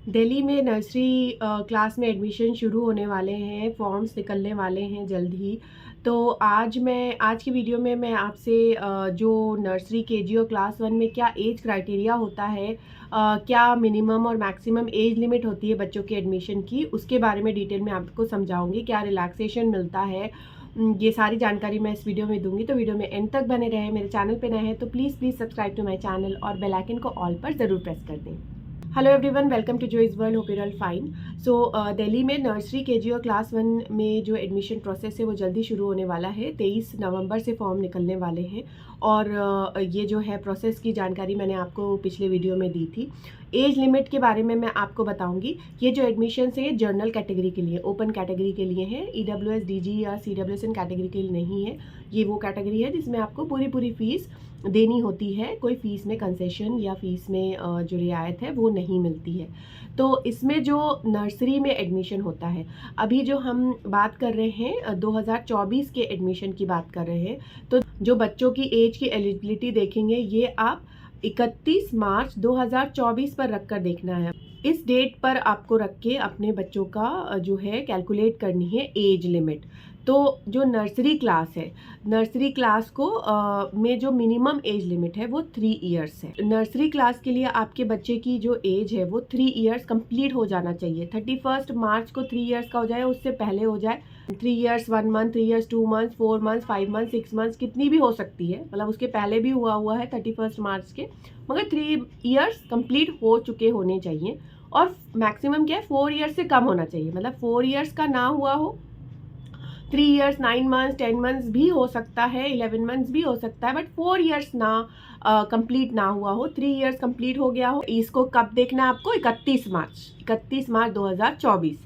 दिल्ली में nursery class में admission शुरू होने वाले हैं, फॉर्म्स निकलने वाले हैं जल्द ही। तो आज की वीडियो में मैं आपसे जो नर्सरी केजी और क्लास 1 में क्या एज क्राइटेरिया होता है, क्या मिनिमम और मैक्सिमम एज लिमिट होती है बच्चों के एडमिशन की, उसके बारे में डिटेल में आपको समझाऊंगी। क्या रिलैक्सेशन मिलता है, ये सारी जानकारी मैं इस वीडियो में दूंगी। तो वीडियो में एंड तक बने रहें। मेरे चैनल पे नए हैं तो please subscribe to my channel और बेल आइकन को ऑल पर ज़रूर प्रेस कर दें। Hello everyone, welcome to Joy's world, hope you all fine. So Delhi में नर्सरी केजी और क्लास 1 में जो एडमिशन प्रोसेस है वो जल्दी शुरू होने वाला है। 23 नवंबर से फॉर्म निकलने वाले हैं और ये जो है प्रोसेस की जानकारी मैंने आपको पिछले वीडियो में दी थी। एज लिमिट के बारे में मैं आपको बताऊंगी। ये जो एडमिशन है ये जर्नल कैटेगरी के लिए, ओपन कैटेगरी के लिए है। EWS DG या CWSN कैटेगरी के लिए नहीं है। ये वो कैटेगरी है जिसमें आपको पूरी फीस देनी होती है। कोई फ़ीस में कंसेशन या फ़ीस में जो रियायत है वो नहीं मिलती है। तो इसमें जो नर्सरी में एडमिशन होता है, अभी जो हम बात कर रहे हैं 2024 के एडमिशन की बात कर रहे हैं, तो जो बच्चों की एज की एलिजिबिलिटी देखेंगे ये आप 31 मार्च 2024 पर रख कर देखना है। इस डेट पर आपको रख के अपने बच्चों का जो है कैलकुलेट करनी है एज लिमिट। तो जो नर्सरी क्लास है, नर्सरी क्लास को में जो मिनिमम एज लिमिट है वो 3 इयर्स है। नर्सरी क्लास के लिए आपके बच्चे की जो एज है वो 3 इयर्स कंप्लीट हो जाना चाहिए। 31 मार्च को 3 इयर्स का हो जाए, उससे पहले हो जाए। 3 years 1 month, 3 years 2 months, 4 months, 5 months, 6 months, कितनी भी हो सकती है, मतलब उसके पहले भी हुआ है 31 मार्च के, मगर 3 इयर्स कंप्लीट हो चुके होने चाहिए। और मैक्सिमम क्या है, 4 इयर्स से कम होना चाहिए। मतलब 4 इयर्स का ना हुआ हो, 3 इयर्स 9 मंथ्स 10 मंथ्स भी हो सकता है, 11 मंथ्स भी हो सकता है, बट 4 इयर्स ना कंप्लीट ना हुआ हो, 3 इयर्स कंप्लीट हो गया हो। इसको कब देखना है आपको? 31 मार्च 2024।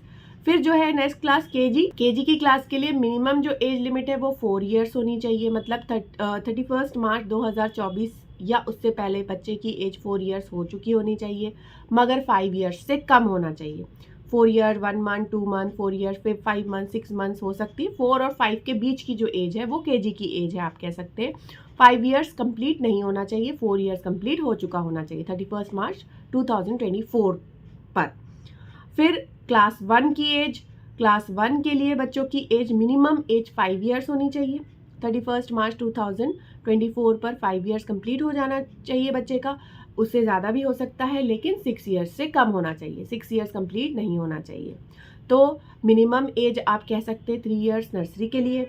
फिर जो है नेक्स्ट क्लास केजी की क्लास के लिए मिनिमम जो एज लिमिट है वो 4 इयर्स होनी चाहिए। मतलब 31 मार्च 2024 या उससे पहले बच्चे की एज 4 इयर्स हो चुकी होनी चाहिए, मगर 5 इयर्स से कम होना चाहिए। 4 ईयर 1 मंथ 2 मंथ, 4 ईयर फिर 5 मंथ 6 मंथ्स हो सकती है। 4 और 5 के बीच की जो एज है वो केजी की एज है, आप कह सकते हैं। 5 इयर्स कंप्लीट नहीं होना चाहिए, 4 इयर्स कंप्लीट हो चुका होना चाहिए 31 मार्च 2024 पर। फिर क्लास 1 की एज, क्लास 1 के लिए बच्चों की एज मिनिमम एज 5 इयर्स होनी चाहिए। 31 मार्च 2024 पर 5 इयर्स कंप्लीट हो जाना चाहिए बच्चे का। उससे ज़्यादा भी हो सकता है, लेकिन 6 इयर्स से कम होना चाहिए, 6 इयर्स कंप्लीट नहीं होना चाहिए। तो मिनिमम एज आप कह सकते हैं 3 इयर्स नर्सरी के लिए,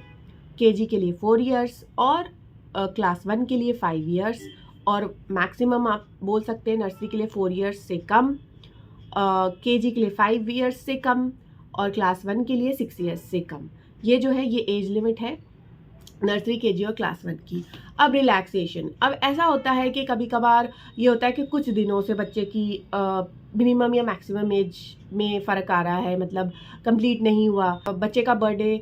केजी के लिए 4 इयर्स और क्लास 1 के लिए 5 इयर्स, और मैक्सिमम आप बोल सकते हैं नर्सरी के लिए 4 इयर्स से कम, केजी के लिए 5 इयर्स से कम और क्लास 1 के लिए 6 इयर्स से कम। ये जो है ये एज लिमिट है नर्सरी केजी और क्लास 1 की। अब रिलैक्सेशन, अब ऐसा होता है कि कभी कभार ये होता है कि कुछ दिनों से बच्चे की मिनिमम या मैक्सिमम एज में फ़र्क आ रहा है, मतलब कंप्लीट नहीं हुआ। बच्चे का बर्थडे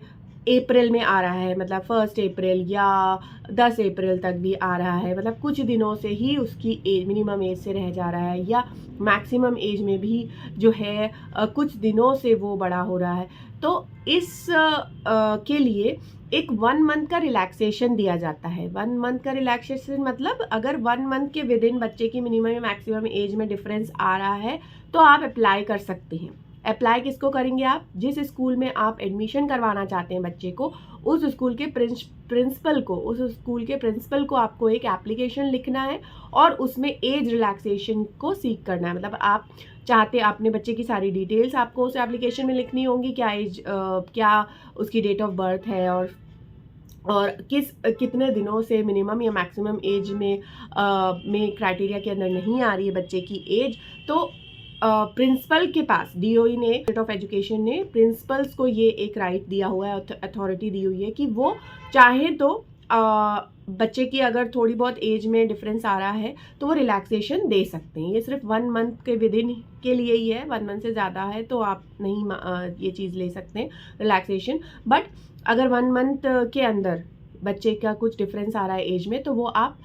अप्रैल में आ रहा है, मतलब 1 अप्रैल या 10 अप्रैल तक भी आ रहा है, मतलब कुछ दिनों से ही उसकी एज मिनिमम एज से रह जा रहा है, या मैक्सिमम एज में भी जो है कुछ दिनों से वो बड़ा हो रहा है। तो इस के लिए एक 1 मंथ का रिलैक्सेशन दिया जाता है। 1 मंथ का रिलैक्सेशन मतलब अगर 1 मंथ के विद इन बच्चे की मिनिमम या मैक्सिमम एज में डिफरेंस आ रहा है तो आप अप्लाई कर सकते हैं। अप्लाई किसको करेंगे? आप जिस स्कूल में आप एडमिशन करवाना चाहते हैं बच्चे को, उस स्कूल के प्रिंसिपल को आपको एक एप्लीकेशन लिखना है और उसमें एज रिलैक्सेशन को सीक करना है। मतलब आप चाहते, अपने बच्चे की सारी डिटेल्स आपको उस एप्लीकेशन में लिखनी होंगी, क्या एज, क्या उसकी डेट ऑफ बर्थ है, और कितने दिनों से मिनिमम या मैक्सिमम एज में क्राइटेरिया के अंदर नहीं आ रही है बच्चे की एज। तो प्रिंसिपल के पास DOE ने, बोर्ड ऑफ एजुकेशन ने प्रिंसिपल्स को ये एक राइट दिया हुआ है, अथॉरिटी दी हुई है कि वो चाहे तो बच्चे की अगर थोड़ी बहुत एज में डिफरेंस आ रहा है तो वो रिलैक्सेशन दे सकते हैं। ये सिर्फ 1 मंथ के विद इन के लिए ही है, 1 मंथ से ज़्यादा है तो आप नहीं ये चीज़ ले सकते हैं रिलैक्सेशन। बट अगर 1 मंथ के अंदर बच्चे का कुछ डिफरेंस आ रहा है एज में, तो वो आप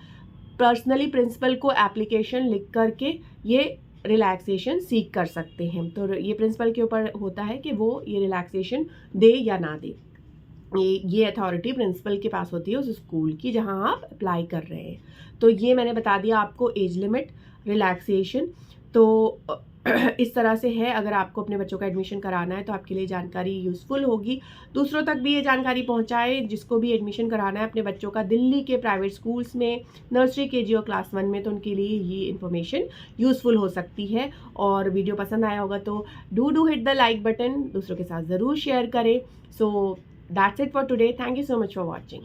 पर्सनली प्रिंसिपल को एप्लीकेशन लिख करके ये रिलैक्सेशन सीख कर सकते हैं। तो ये प्रिंसिपल के ऊपर होता है कि वो ये रिलैक्सेशन दे या ना दे। ये अथॉरिटी प्रिंसिपल के पास होती है उस स्कूल की जहां आप अप्लाई कर रहे हैं। तो ये मैंने बता दिया आपको एज लिमिट, रिलैक्सेशन। तो इस तरह से है। अगर आपको अपने बच्चों का एडमिशन कराना है तो आपके लिए जानकारी यूज़फुल होगी। दूसरों तक भी ये जानकारी पहुंचाएं, जिसको भी एडमिशन कराना है अपने बच्चों का दिल्ली के प्राइवेट स्कूल्स में, नर्सरी, केजी और क्लास 1 में, तो उनके लिए ये इन्फॉर्मेशन यूज़फुल हो सकती है। और वीडियो पसंद आया होगा तो do hit the like button, दूसरों के साथ ज़रूर शेयर करें। So that's it for today. Thank you so much for watching.